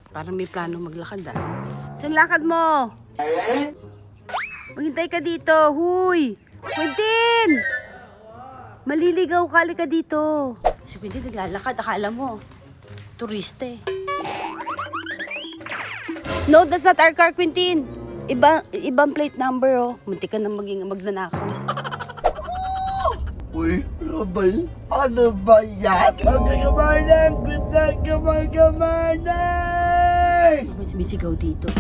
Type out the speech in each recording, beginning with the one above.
Parang may plano maglakad ah. Saan lakad mo? Maghintay ka dito. Huy! Quentin! Maliligaw ka, halika dito. Si Quentin naglalakad. Akala mo, turista eh. No, that's not our car, Quentin. Ibang plate number oh. Muntik ka na maging magnanakaw. Uy, Robin, ano ba yan? Magkakamanan! Magkakamanan! Bisigaw dito.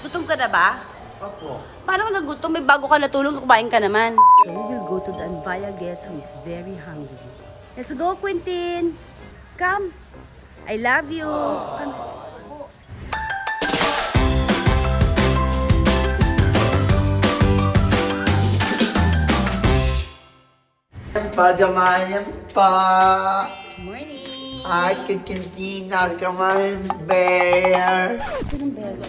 Gutom ka na ba? Opo. Parang nagutom, may bago ka natulog, kumain ka naman. So we will go to the Anvaya guest who is very hungry. Let's go, Quentin. Come. I love you. Come. Pagamanan pa! Morning. Ay, kakantina, kamahan, bear! Anong belo?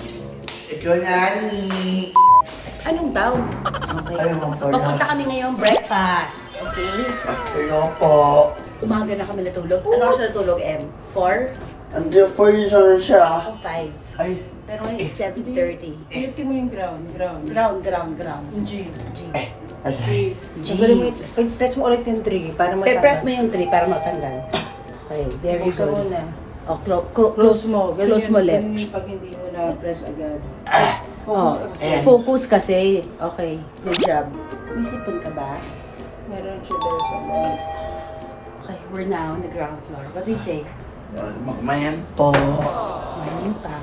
Ikaw, Nani! Anong daw? Okay. Ay, mapala. Papunta kami ngayon breakfast. Okay? Hello po. Umaga na kami natulog. Ano ka siya natulog, M? 4? Andiyan po yun siya. O 5? Ay, Pero ngayon it's 7:30. Inutin mo yung ground. Ground. Yung G. ay, Tanggalin mo press mo ulit yung 3 para matanggal. Press mo yung 3 para matanggal. Okay, very Buksan mo good. na. O, Close mo. Ganun Close mo yun, ulit. ganun yung pag hindi mo na press agad. Oh, Ayan. focus kasi. Okay, good job. May sipon ka ba? Meron siya there sa bag. Okay, we're now on the ground floor. What do you say? magmayan po. Morning pa.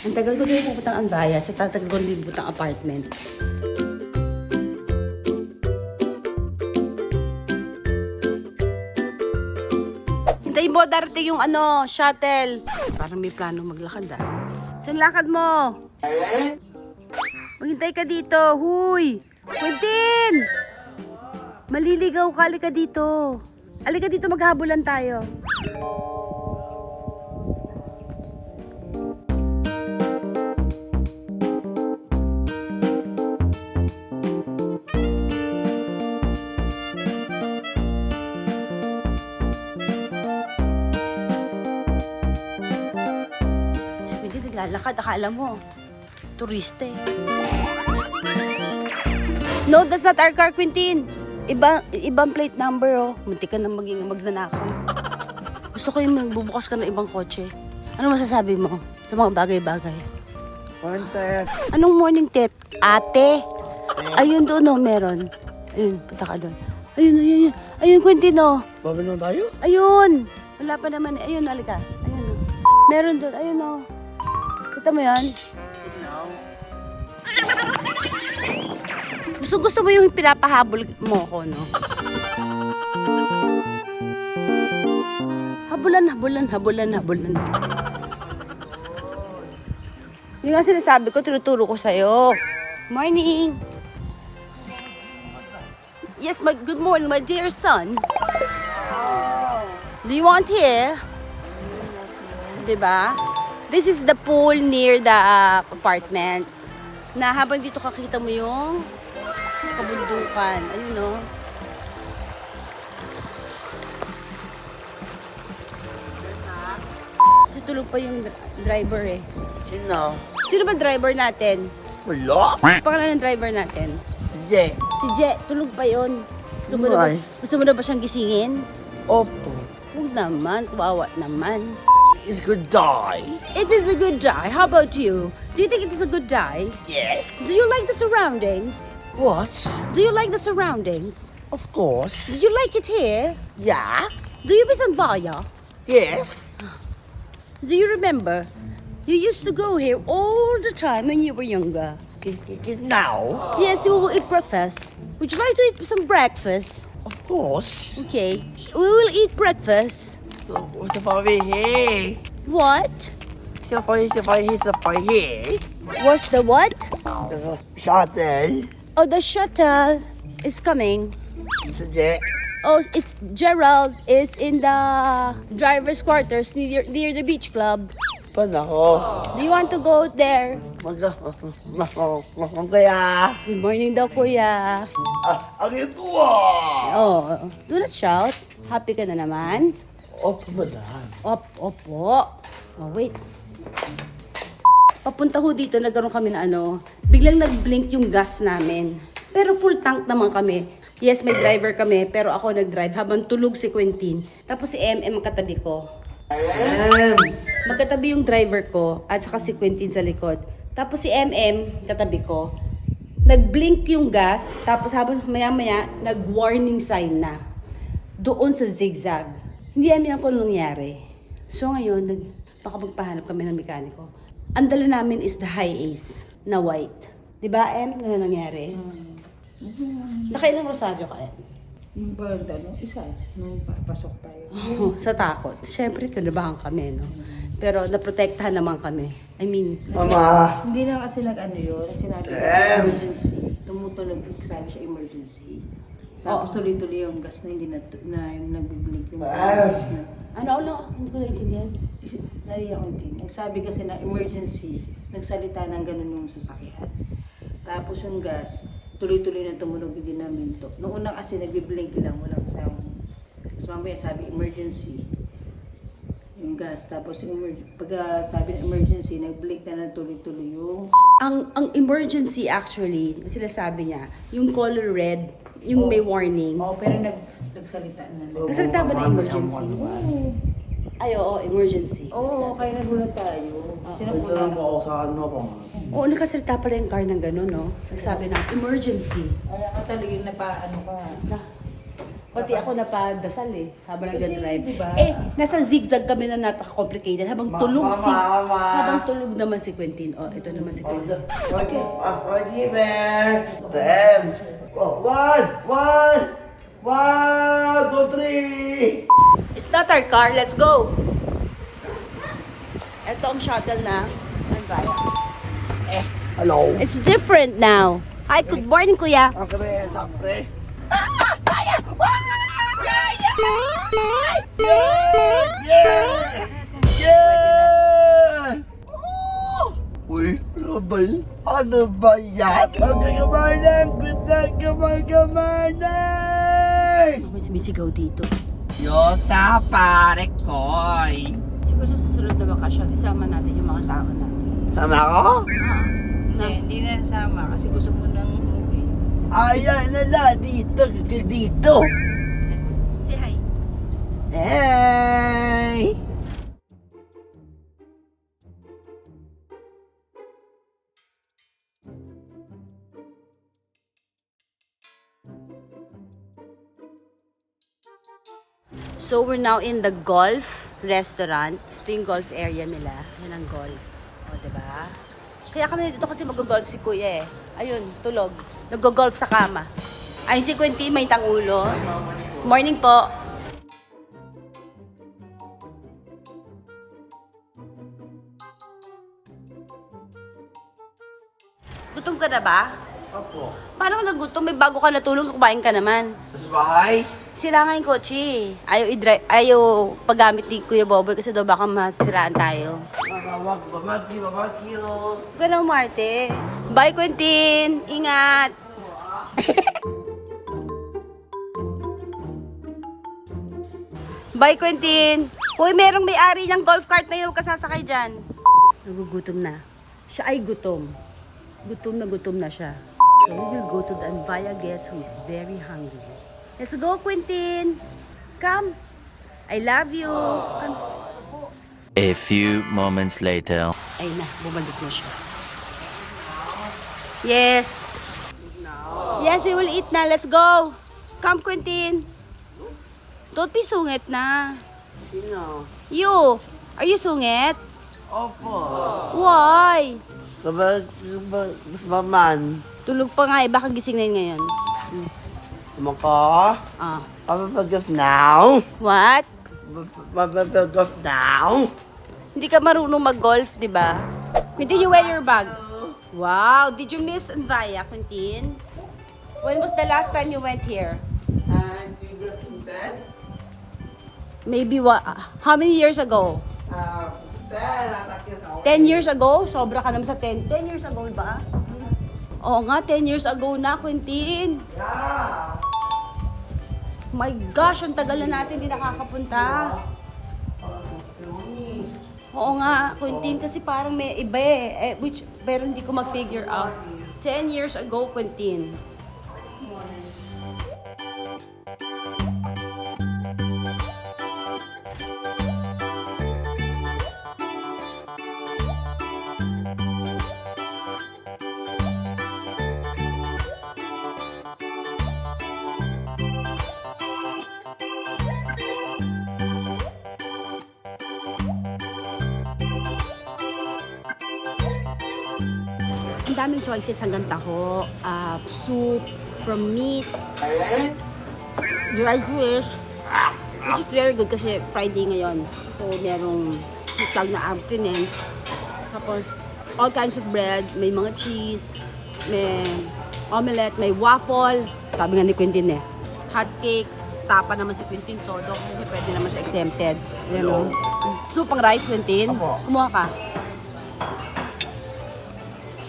Ang tagal ko din pupuntang Anvaya sa tatagal ko din pupuntang apartment. Hintayin mo, darating yung shuttle. Parang may plano maglakad ah. Saan lakad mo? Maghintay ka dito. Huy! Quentin! Maliligaw ka, halika dito. Halika dito, maghabulan tayo. Si Quentin naglalakad, akala mo, turista eh. No, that's not our car, Quentin. Ibang plate number oh. Muntik ka na maging magnanakaw. Gusto ko yung magbubukas ka ng ibang kotse. Ano masasabi mo sa mga bagay-bagay? Kontet. Anong morning tet? Ate? Ayun doon oh, meron. Ayun, punta ka doon. Ayun. Ayun, Quentin oh. Babalong tayo? Ayun. Wala pa naman. Ayun, halika. Ayun oh. Meron doon. Ayun oh. Kita mo yan? Gusto mo yung pinapahabol mo ko, no? Habulan. Yung nga sinasabi ko, tinuturo ko sa'yo. Morning! Yes, good morning, my dear son. Do you want here? Diba? This is the pool near the apartments. Na habang dito kakita mo yung kabundukan. Ayun, no? Kasi tulog pa yung driver eh. Sino? Sino ba driver natin? Wala. Pangalan ng driver natin? Hindi. Si Je. Tulog pa yun. Why? Gusto mo na ba siyang gisingin? Opo. Huwag naman. Kawawa naman. It's good die. It is a good day. How about you? Do you think it is a good day? Yes. Do you like the surroundings? What? Do you like the surroundings? Of course. Do you like it here? Yeah. Do you miss Anvaya? Yes. Do you remember? You used to go here all the time when you were younger. Now? Yes, we will eat breakfast. Would you like to eat some breakfast? Of course. Okay, we will eat breakfast. So, what's the fire here? What? The fire here. What's the what? There's a shuttle. Oh, the shuttle is coming. It's a jet. Oh, it's Gerald is in the driver's quarters near the beach club. Pan ako. Do you want to go there? Kaya, Good morning daw, kuya. ang ito ah! Oh, do not shout. Happy ka na naman? Opo, madam. Opo. Oh, wait. Papunta ho dito, nagkaroon kami na biglang nag-blink yung gas namin. Pero full tank naman kami. Yes, may driver kami, pero ako nag-drive habang tulog si Quentin. Tapos si MM ang katabi ko. Magkatabi yung driver ko at saka si Quentin sa likod. Tapos si MM, katabi ko, nag-blink yung gas, tapos habang maya-maya, nag-warning sign na. Doon sa zigzag. Hindi namin alam kung anong nangyari. So ngayon, magpahanap kami ng mekaniko. Ang dala namin is the high ace na white. Di ba, Em? Ano nangyari? Nakailang rosaryo ka, Em? Yung ba, isa, nung papasok tayo. Sa takot. Siyempre, kinabahan kami, no? Pero naprotektahan naman kami. I mean, Mama! Hindi na kasi nag-ano yun, sinabi ko emergency. Tumutunog, sabi siya emergency. Tapos tuloy-tuloy yung gas na hindi na nag-blink yung gas na. ano? Hindi ko naintindihan. Dahil ako din. Nagsabi kasi na emergency, nagsalita ng ganun yung sasakyan. Tapos yung gas, tuloy-tuloy na tumunog din namin to. Noong una kasi nagbi-blink lang, walang sound. Tapos mamaya sabi emergency, yung gas. Tapos yung pag sabi ng emergency, nag-blink na tuloy-tuloy yung... Ang emergency actually, sila sabi niya, yung color red, yung may warning. Oo, pero nagsalita na. Nagsalita ba na emergency? Ay, oo, emergency. Oo, kaya nagulat tayo. Sinapunan mo ako sa ano po. Oo, nakasalita pa rin yung car ng gano'n, no? Nagsabi ng emergency. Kaya ka talagang ano ka. Pati ako napadasal habang Kasi, nag-drive. diba? Nasa zigzag kami na napaka-complicated. Habang tulog naman si Quentin. Oh, ito naman si Quentin. Ready, bear. 10. Oh, 1, 2, 3. It's not our car. Let's go! Ito ang shuttle na Anvaya. Hello. It's different now. Hi, good morning, kuya. Ang kami, sapre. Yeah! Uy, ano ba yun? Ano ba yan? Magkakamanan! Magkakamanan! May sumisigaw dito. Yota, pare koy! Siguro sa susunod na bakasyon, isama natin yung mga tao natin. Sama ko? Hindi na sama kasi gusto mo nang umuwi. Ayan na la, dito, dito! Say hi. Hey! So, we're now in the golf restaurant. Ito yung golf area nila. Yan ang golf. O, diba? Kaya kami dito kasi mag-golf si Kuya Ayun, tulog. Nag-golf sa kama. Ay, si Quentin, may tangulo. Morning po. Gutom ka na ba? Opo. Paano ka nagutom? May bago ka natulog, kumain ka naman. Sa bahay? Sila nga yung kotse. Ayaw paggamit ni Kuya Boboy kasi daw baka masiraan tayo. Babaki. Ganun, Marte. Bye, Quentin. Ingat. Bye, Quentin. Hoy, merong may-ari ng golf cart na yun. Huwag ka sasakay dyan. Nagugutom na. Siya ay gutom. Gutom na siya. So we will go to the Anvaya guest who is very hungry. Let's go, Quentin. Come. I love you. Come. A few moments later. Ay na, bumalik na siya. Yes. Yes, we will eat na. Let's go. Come, Quentin. Don't be sungit na. Sino? You. Are you sungit? Opo. Why? Gusto ba man? Tulog pa nga eh. Baka gising na yun ngayon. Maka? Ah. Mapapagos now? What? Mapapagos now? Hindi ka marunong mag-golf, di ba? Quentin, you wear your bag. Wow. Did you miss Anvaya, Quentin? When was the last time you went here? And you got some dead? Maybe how many years ago? 10, natakit ako. 10 years ago? Sobra ka naman sa 10. 10 years ago ba? Oo nga, 10 years ago na, Quentin. My gosh, ang tagal na natin di nakakapunta. Oo nga, Quentin, kasi parang may iba pero hindi ko ma-figure out. 10 years ago, Quentin. Ang daming choices hanggang taho, soup, from meat, dried fish, which is very good kasi Friday ngayon. So, merong tag na abstinence. Tapos, all kinds of bread, may mga cheese, may omelette, may waffle. Sabi nga ni Quentin hot cake, tapa naman si Quentin todo kasi pwede naman siya exempted. You know? So, pang rice, Quentin, Apo. kumuha ka.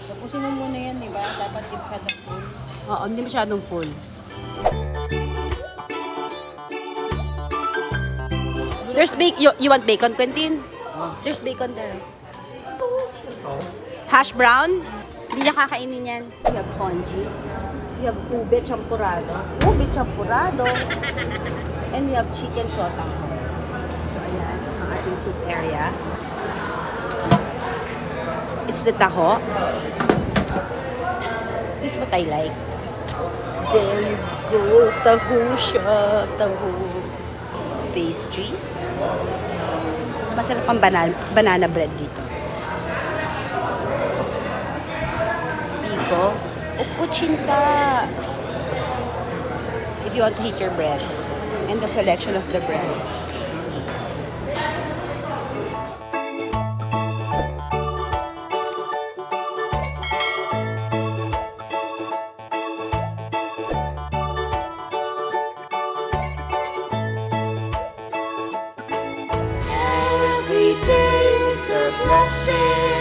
Tapusin mo muna yan, di ba? Dapat di masyadong full. Oo, hindi masyadong full. There's bacon. You want bacon, Quentin? There's bacon there. Hash brown? Hindi niya kakainin yan. You have congee. You have ube champurado. Ube champurado. And we have chicken sotang. So, ayan, ang ating soup area. It's the taho. This is what I like. There you go. Taho siya. Taho. Pastries. Masarap ang banana bread dito. Pico. O kuchinta. If you want to heat your bread. And the selection of the bread. Every day is a blessing.